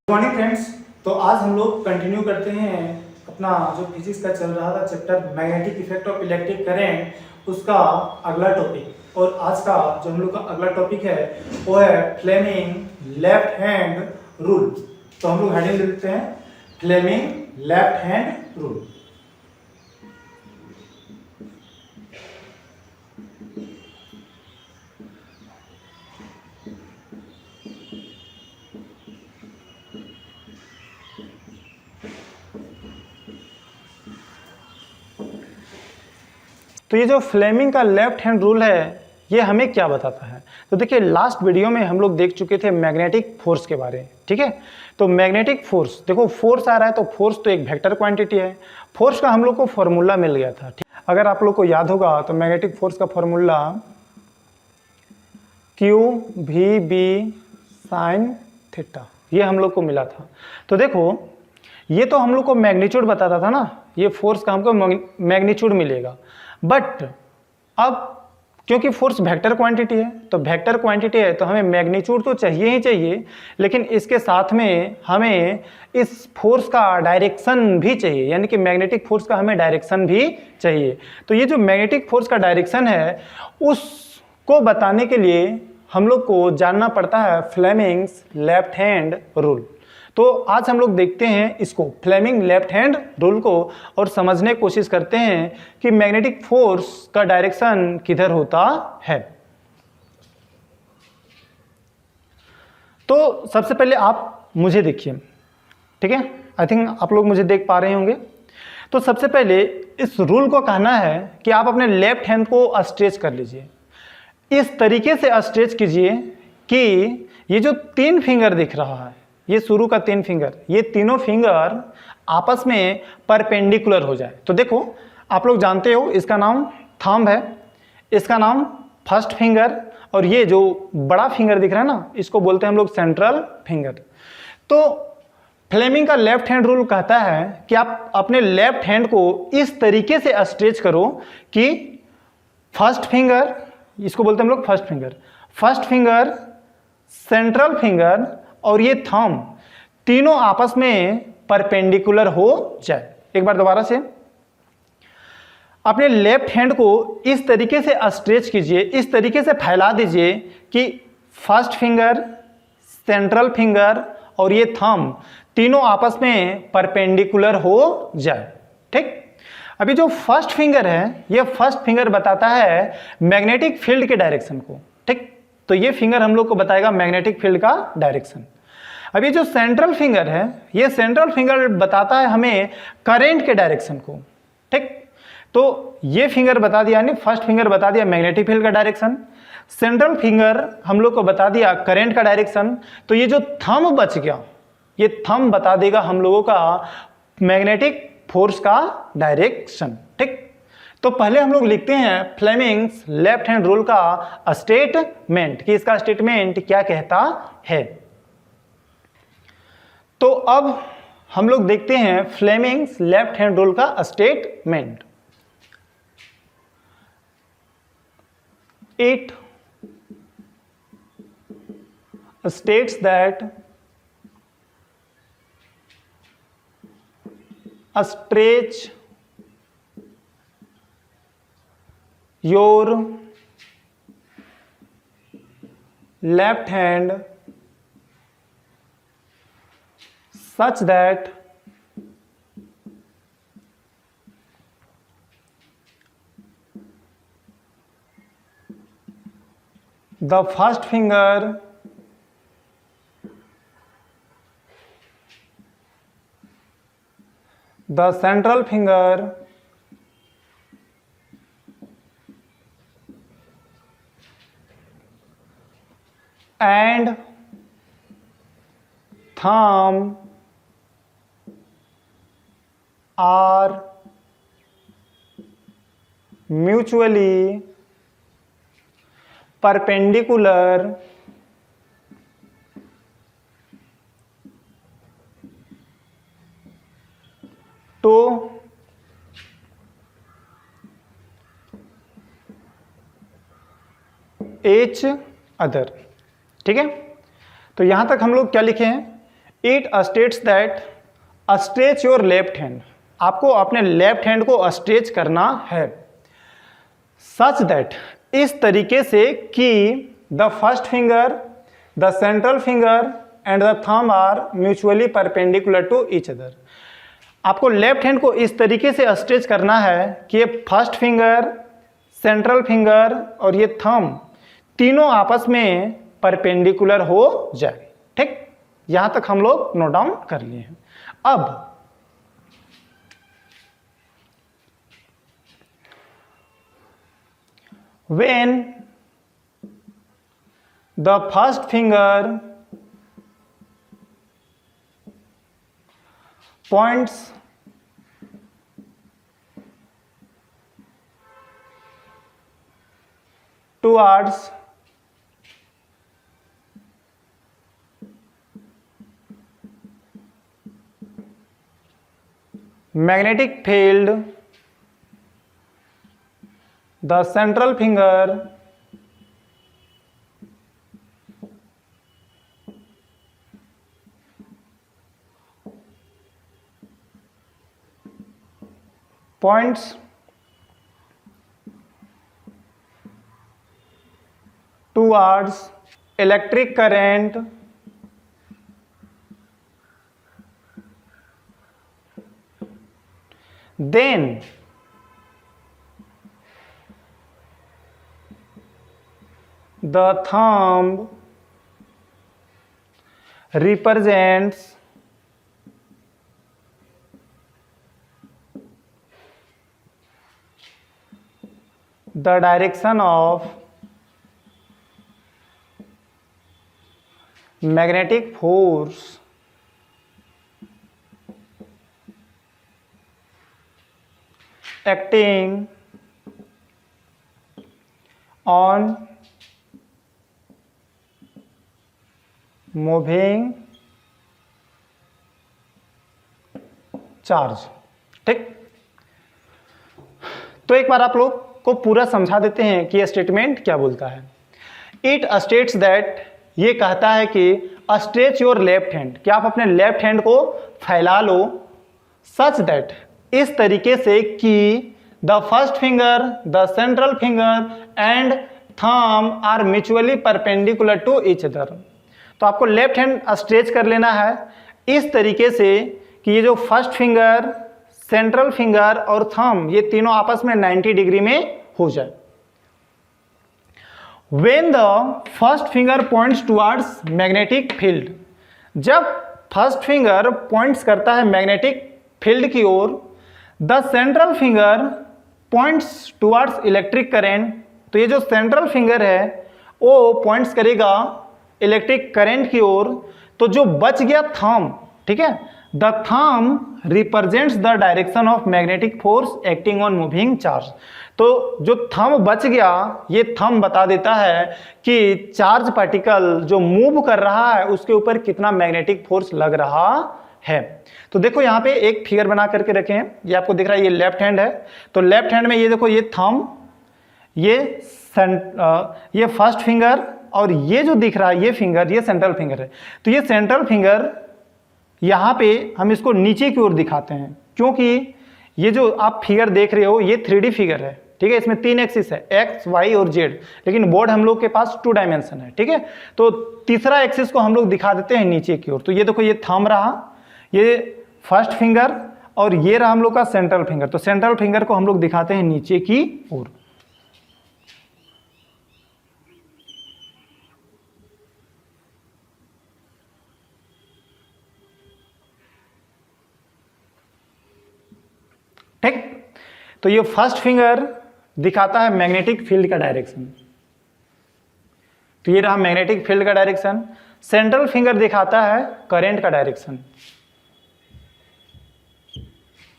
Morning friends. तो आज हम लोग कंटिन्यू करते हैं अपना जो फिजिक्स का चल रहा था chapter magnetic effect of electric current, उसका अगला टॉपिक। और आज का जो हम लोग का अगला टॉपिक है वो है फ्लेमिंग लेफ्ट हैंड रूल। तो हम लोग हेडिंग लिखते हैं फ्लेमिंग लेफ्ट हैंड रूल। तो ये जो फ्लेमिंग का लेफ्ट हैंड रूल है ये हमें क्या बताता है? तो देखिए, लास्ट वीडियो में हम लोग देख चुके थे मैग्नेटिक फोर्स के बारे में, ठीक है। तो मैग्नेटिक फोर्स, देखो फोर्स आ रहा है तो फोर्स तो एक वेक्टर क्वांटिटी है। फोर्स का हम लोग को फॉर्मूला मिल गया था, ठीक। अगर आप लोग को याद होगा तो मैग्नेटिक फोर्स का formula q v B sine theta, ये हम लोग को मिला था। तो देखो, ये तो हम लोग को मैग्नीट्यूड बताता था ना, ये फोर्स का हमको मैग्नीट्यूड मिलेगा। बट अब क्योंकि फोर्स वेक्टर क्वांटिटी है, तो वेक्टर क्वांटिटी है तो हमें मैग्नीट्यूड तो चाहिए ही चाहिए, लेकिन इसके साथ में हमें इस फोर्स का डायरेक्शन भी चाहिए, यानी कि मैग्नेटिक फोर्स का हमें डायरेक्शन भी चाहिए। तो ये जो मैग्नेटिक फोर्स का डायरेक्शन है उसको बताने के लिए हम लोग को जानना पड़ता है फ्लेमिंग्स लेफ्ट हैंड रूल। तो आज हम लोग देखते हैं इसको, फ्लेमिंग लेफ्ट हैंड रूल को, और समझने की कोशिश करते हैं कि मैग्नेटिक फोर्स का डायरेक्शन किधर होता है। तो सबसे पहले आप मुझे देखिए, ठीक है। आई थिंक आप लोग मुझे देख पा रहे होंगे। तो सबसे पहले इस रूल को कहना है कि आप अपने लेफ्ट हैंड को स्ट्रेच कर लीजिए, इस तरीके से स्ट्रेच कीजिए कि ये जो 3 फिंगर दिख रहा है, ये शुरू का 3 फिंगर, ये तीनों फिंगर आपस में परपेंडिकुलर हो जाए। तो देखो, आप लोग जानते हो इसका नाम थंब है, इसका नाम फर्स्ट फिंगर, और ये जो बड़ा फिंगर दिख रहा है ना, इसको बोलते हैं हम लोग सेंट्रल फिंगर। तो फ्लेमिंग का लेफ्ट हैंड रूल कहता है कि आप अपने लेफ्ट हैंड को इस तरीके से स्ट्रेच करो कि फर्स्ट फिंगर, इसको बोलते हैं हम लोग फर्स्ट फिंगर, सेंट्रल फिंगर और ये थंब तीनों आपस में परपेंडिकुलर हो जाए। एक बार दोबारा से अपने लेफ्ट हैंड को इस तरीके से स्ट्रेच कीजिए, इस तरीके से फैला दीजिए कि फर्स्ट फिंगर, सेंट्रल फिंगर और ये थंब तीनों आपस में परपेंडिकुलर हो जाए, ठीक। अभी जो फर्स्ट फिंगर है, ये फर्स्ट फिंगर बताता है मैग्नेटिक फील्ड के डायरेक्शन को, ठीक। तो ये फिंगर हम लोग को बताएगा मैग्नेटिक फील्ड का डायरेक्शन। अभी जो सेंट्रल फिंगर है, ये सेंट्रल फिंगर बताता है हमें करंट के डायरेक्शन को, ठीक। तो ये फिंगर बता दिया, यानी फर्स्ट फिंगर बता दिया मैग्नेटिक फील्ड का डायरेक्शन, सेंट्रल फिंगर हम लोग को बता दिया करंट का डायरेक्शन। तो ये जो थंब बच गया, ये थंब बता देगा हम लोगों का मैग्नेटिक फोर्स का डायरेक्शन, ठीक। तो पहले हम लोग लिखते हैं फ्लेमिंग्स लेफ्ट हैंड रूल का स्टेटमेंट, कि इसका स्टेटमेंट क्या कहता है। तो अब हम लोग देखते हैं फ्लेमिंग्स लेफ्ट हैंड रूल का statement. It states that stretch your left hand such that the first finger, the central finger and thumb are mutually perpendicular to each other. ठीक है, तो यहां तक हम लोग क्या लिखे हैं, it states that stretch your left hand, आपको अपने लेफ्ट हैंड को स्ट्रेच करना है, सच दैट, इस तरीके से कि the first finger, the central finger and the thumb are mutually perpendicular to each other. आपको लेफ्ट हैंड को इस तरीके से स्ट्रेच करना है कि ये फर्स्ट फिंगर, सेंट्रल फिंगर और ये थंब तीनों आपस में परपेंडिकुलर हो जाए। ठीक, यहां तक हम लोग नोट डाउन कर लिए हैं। अब when the first finger points towards magnetic field, the central finger points towards electric current then the thumb represents the direction of magnetic force acting on moving charge. ठीक, तो एक बार आप लोग को पूरा समझा देते हैं कि यह स्टेटमेंट क्या बोलता है। इट स्टेट्स दैट, ये कहता है कि स्ट्रेच योर लेफ्ट हैंड, कि आप अपने लेफ्ट हैंड को फैला लो, सच दैट, इस तरीके से कि the first finger, the central finger and thumb are mutually perpendicular to each other. तो आपको लेफ्ट हैंड स्ट्रेच कर लेना है इस तरीके से कि ये जो फर्स्ट फिंगर, सेंट्रल फिंगर और थंब ये तीनों आपस में 90 डिग्री में हो जाए। When the first finger points towards magnetic field, जब फर्स्ट फिंगर पॉइंट्स करता है मैग्नेटिक फील्ड की ओर, the central finger points towards electric current, तो ये जो सेंट्रल फिंगर है वो पॉइंट्स करेगा इलेक्ट्रिक करंट की ओर। तो जो बच गया थंब, ठीक है, the thumb represents the direction of magnetic force acting on moving charge. तो जो थंब बच गया, ये थंब बता देता है कि चार्ज पार्टिकल जो मूव कर रहा है उसके ऊपर कितना मैग्नेटिक फोर्स लग रहा है। तो देखो यहाँ पे एक फिगर बना करके रखे हैं, ये आपको दिख रहा है, ये लेफ्ट हैंड है। तो लेफ्ट हैंड में ये देखो, ये थंब, ये फर्स्ट फिंगर और ये जो दिख रहा है ये फिंगर, ये सेंट्रल फिंगर है। तो ये सेंट्रल फिंगर यहाँ पे हम इसको नीचे की ओर दिखाते हैं, क्योंकि ये जो आप फिगर देख रहे हो ये 3D फिगर है। ठीक है, इसमें 3 एक्सिस है, एक्स, वाई और जेड, लेकिन बोर्ड हम लोग के पास 2 डायमेंशन है। ठीक है, तो तीसरा एक्सिस को हम लोग दिखा देते हैं नीचे की ओर। तो ये देखो, ये थंब रहा, ये फर्स्ट फिंगर और ये रहा हम लोग का सेंट्रल फिंगर। तो सेंट्रल फिंगर को हम लोग दिखाते हैं नीचे की ओर। ठीक, तो ये फर्स्ट फिंगर दिखाता है मैग्नेटिक फील्ड का डायरेक्शन, तो ये रहा मैग्नेटिक फील्ड का डायरेक्शन। सेंट्रल फिंगर दिखाता है करंट का डायरेक्शन,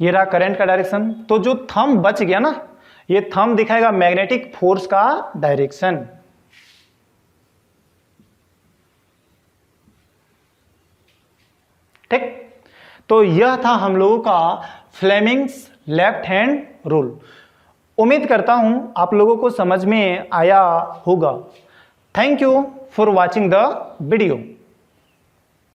ये रहा करंट का डायरेक्शन। तो जो थंब बच गया ना, ये थंब दिखाएगा मैग्नेटिक फोर्स का डायरेक्शन। ठीक, तो यह था हम लोगों का फ्लेमिंग्स लेफ्ट हैंड रूल। उम्मीद करता हूं आप लोगों को समझ में आया होगा। Thank you for watching the video.